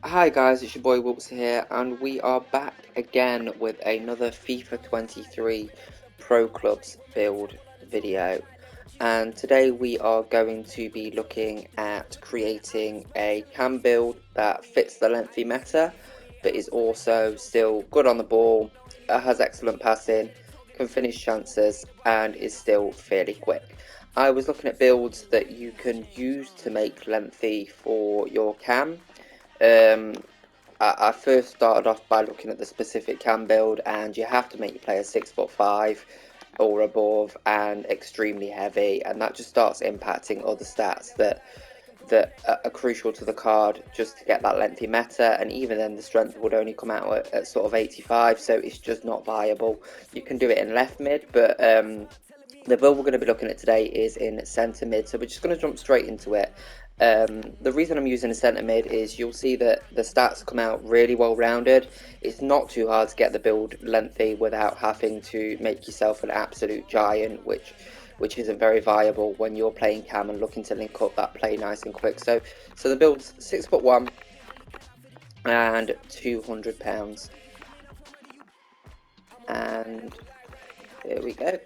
Hi guys, it's your boy Whoops here, and we are back again with another FIFA 23 Pro Clubs build video. And today we are going to be looking at creating a cam build that fits the lengthy meta, but is also still good on the ball, has excellent passing, can finish chances, and is still fairly quick. I was looking at builds that you can use to make lengthy for your cam. I first started off by looking at the specific cam build, and you have to make your player 6'5" or above and extremely heavy, and that just starts impacting other stats that are crucial to the card just to get that lengthy meta. And even then the strength would only come out at sort of 85, so it's just not viable. You can do it in left mid, but the build we're going to be looking at today is in centre mid, so we're just going to jump straight into it. The reason I'm using a centre mid is you'll see that the stats come out really well rounded. It's not too hard to get the build lengthy without having to make yourself an absolute giant, which isn't very viable when you're playing cam and looking to link up that play nice and quick. So the build's 6'1" and £200, and there we go.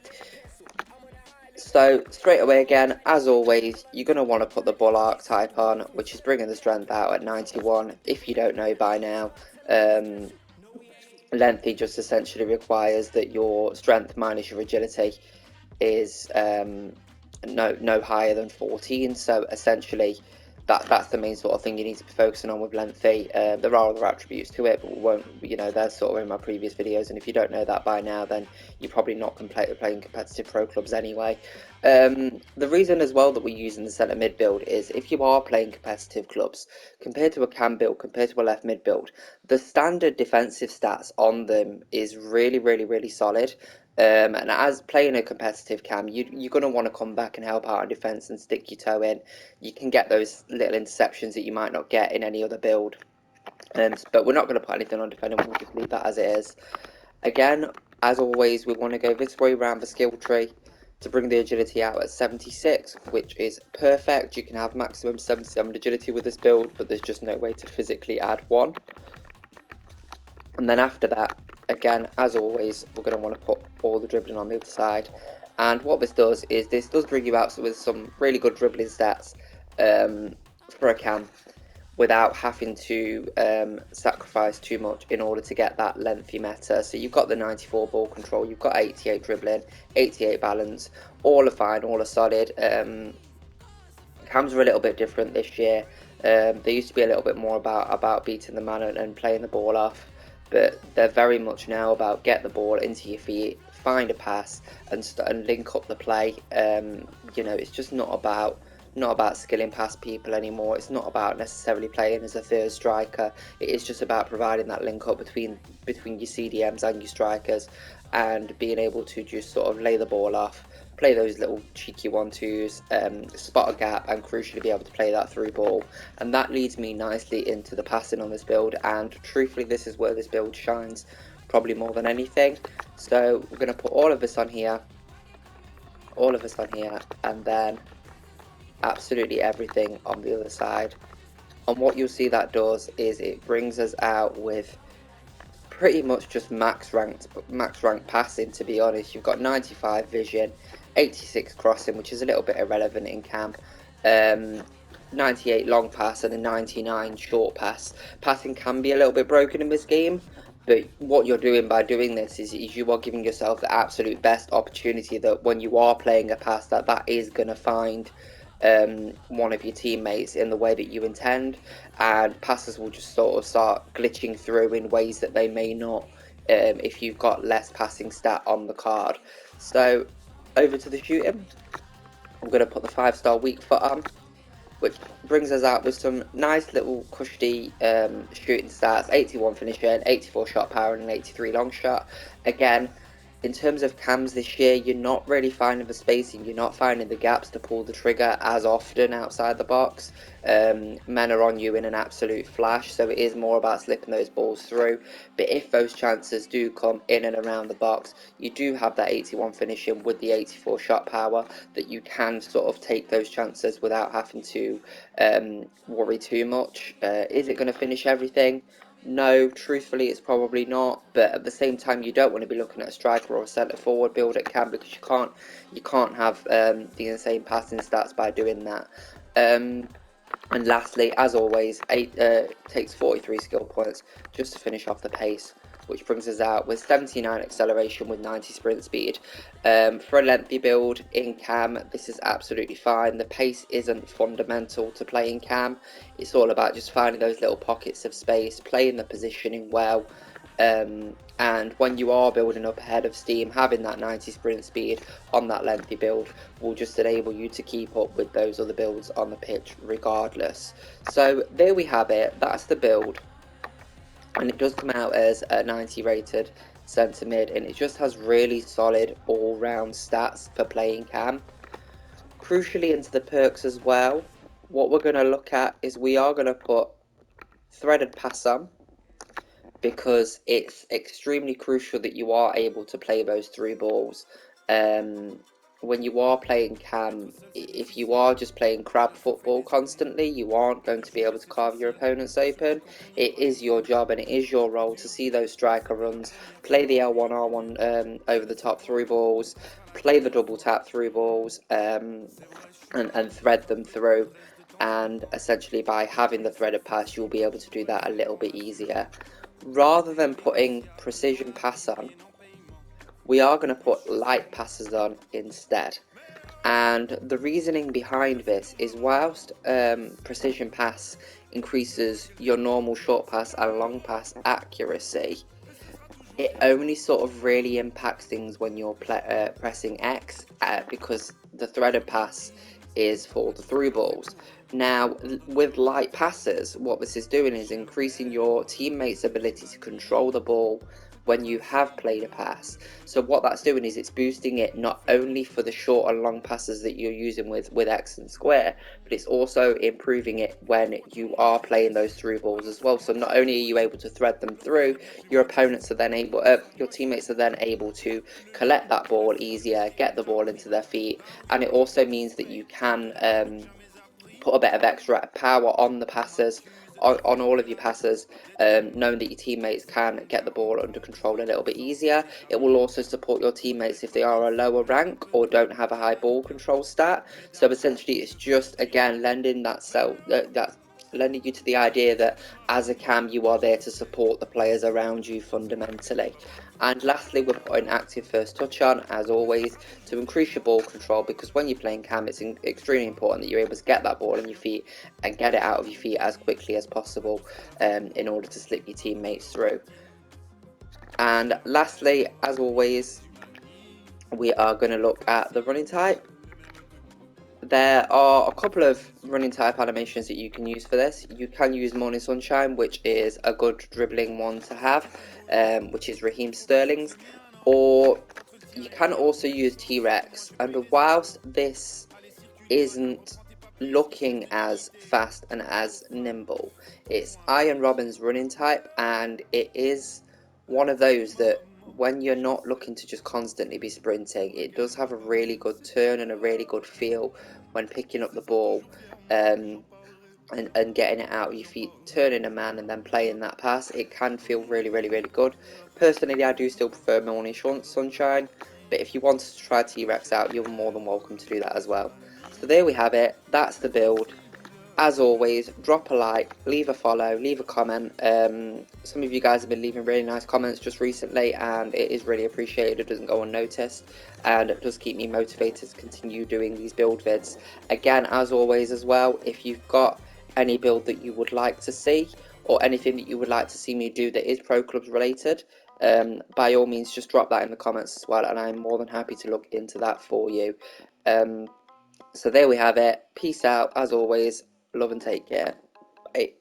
So straight away again, as always, you're going to want to put the bull archetype on, which is bringing the strength out at 91. If you don't know by now, lengthy just essentially requires that your strength minus your agility is no higher than 14. So essentially, that's the main sort of thing you need to be focusing on with lengthy. There are other attributes to it, but we won't, they're sort of in my previous videos, and if you don't know that by now, then you're probably not playing competitive pro clubs anyway. The reason as well that we're using the centre mid build is if you are playing competitive clubs, compared to a cam build, compared to a left mid build, the standard defensive stats on them is really solid. And as playing a competitive cam, you're going to want to come back and help out on defence and stick your toe in. You can get those little interceptions that you might not get in any other build. But we're not going to put anything on defending, we'll just leave that as it is. Again, as always, we want to go this way around the skill tree to bring the agility out at 76, which is perfect. You can have maximum 77 agility with this build, but there's just no way to physically add one. And then after that, again, as always, we're going to want to put all the dribbling on the other side. And what this does is this does bring you out with some really good dribbling stats for a cam without having to sacrifice too much in order to get that lengthy meta. So you've got the 94 ball control, you've got 88 dribbling, 88 balance, all are fine, all are solid. Cams are a little bit different this year. They used to be a little bit more about beating the man and playing the ball off, but they're very much now about get the ball into your feet, find a pass, and link up the play. It's just not about skilling past people anymore. It's not about necessarily playing as a third striker. It is just about providing that link up between your CDMs and your strikers, and being able to just sort of lay the ball off, play those little cheeky 1-2s, spot a gap, and crucially be able to play that through ball. And that leads me nicely into the passing on this build, and truthfully this is where this build shines probably more than anything. So we're going to put all of this on here, and then absolutely everything on the other side. And what you'll see that does is it brings us out with pretty much just max ranked passing, to be honest. You've got 95 vision, 86 crossing, which is a little bit irrelevant in cam, 98 long pass, and a 99 short pass. Passing can be a little bit broken in this game, but what you're doing by doing this is you are giving yourself the absolute best opportunity that when you are playing a pass that is going to find one of your teammates in the way that you intend, and passes will just sort of start glitching through in ways that they may not if you've got less passing stat on the card. So over to the shooting, I'm going to put the 5-star weak foot on, which brings us out with some nice little cushy shooting stats: 81 finishing, 84 shot power, and an 83 long shot. Again, in terms of cams this year, you're not really finding the spacing, you're not finding the gaps to pull the trigger as often outside the box. Men are on you in an absolute flash, so it is more about slipping those balls through. But if those chances do come in and around the box, you do have that 81 finishing with the 84 shot power that you can sort of take those chances without having to worry too much. Is it going to finish everything? No, truthfully, it's probably not. But at the same time, you don't want to be looking at a striker or a centre forward build at cam, because you can't have the insane passing stats by doing that. And lastly, as always, takes 43 skill points just to finish off the pace, which brings us out with 79 acceleration with 90 sprint speed. For a lengthy build in cam, this is absolutely fine. The pace isn't fundamental to playing cam. It's all about just finding those little pockets of space, playing the positioning well, and when you are building up ahead of steam, having that 90 sprint speed on that lengthy build will just enable you to keep up with those other builds on the pitch regardless. So there we have it, that's the build, and it does come out as a 90 rated centre mid, and it just has really solid all-round stats for playing cam. Crucially, into the perks as well, what we're going to look at is we are going to put threaded pass on, because it's extremely crucial that you are able to play those through balls. When you are playing cam, if you are just playing crab football constantly, you aren't going to be able to carve your opponents open. It is your job and it is your role to see those striker runs, play the L1R1 over the top through balls, play the double tap through balls, and thread them through. And essentially by having the threaded pass, you'll be able to do that a little bit easier. Rather than putting precision pass on, we are going to put light passes on instead. And the reasoning behind this is, whilst precision pass increases your normal short pass and long pass accuracy, it only sort of really impacts things when you're pressing X, because the threaded pass is for the through balls. Now, with light passes, what this is doing is increasing your teammates' ability to control the ball when you have played a pass. So what that's doing is it's boosting it not only for the short and long passes that you're using with X and square, but it's also improving it when you are playing those through balls as well. So not only are you able to thread them through, your opponents are then able, your teammates are then able to collect that ball easier, get the ball into their feet, and it also means that you can put a bit of extra power on the passes, on all of your passes, knowing that your teammates can get the ball under control a little bit easier. It will also support your teammates if they are a lower rank or don't have a high ball control stat. So essentially it's just, again, lending lending you to the idea that as a cam you are there to support the players around you fundamentally. And lastly, we're putting active first touch on, as always, to increase your ball control, because when you're playing cam, it's extremely important that you're able to get that ball in your feet and get it out of your feet as quickly as possible, in order to slip your teammates through. And lastly, as always, we are going to look at the running type. There are a couple of running type animations that you can use for this. You can use Morning Sunshine, which is a good dribbling one to have, which is Raheem Sterling's, or you can also use T-Rex. And whilst this isn't looking as fast and as nimble, it's Iron Robin's running type, and it is one of those that when you're not looking to just constantly be sprinting, it does have a really good turn and a really good feel when picking up the ball, and getting it out of your feet, turning a man and then playing that pass. It can feel really, really, really good. Personally, I do still prefer Morning Sunshine, but if you wanted to try T-Rex out, you're more than welcome to do that as well. So there we have it, that's the build. As always, drop a like, leave a follow, leave a comment. Some of you guys have been leaving really nice comments just recently, and it is really appreciated. It doesn't go unnoticed, and it does keep me motivated to continue doing these build vids. Again, as always as well, if you've got any build that you would like to see, or anything that you would like to see me do that is Pro Clubs related, by all means just drop that in the comments as well, and I'm more than happy to look into that for you. So there we have it. Peace out, as always. Love and take care. Bye.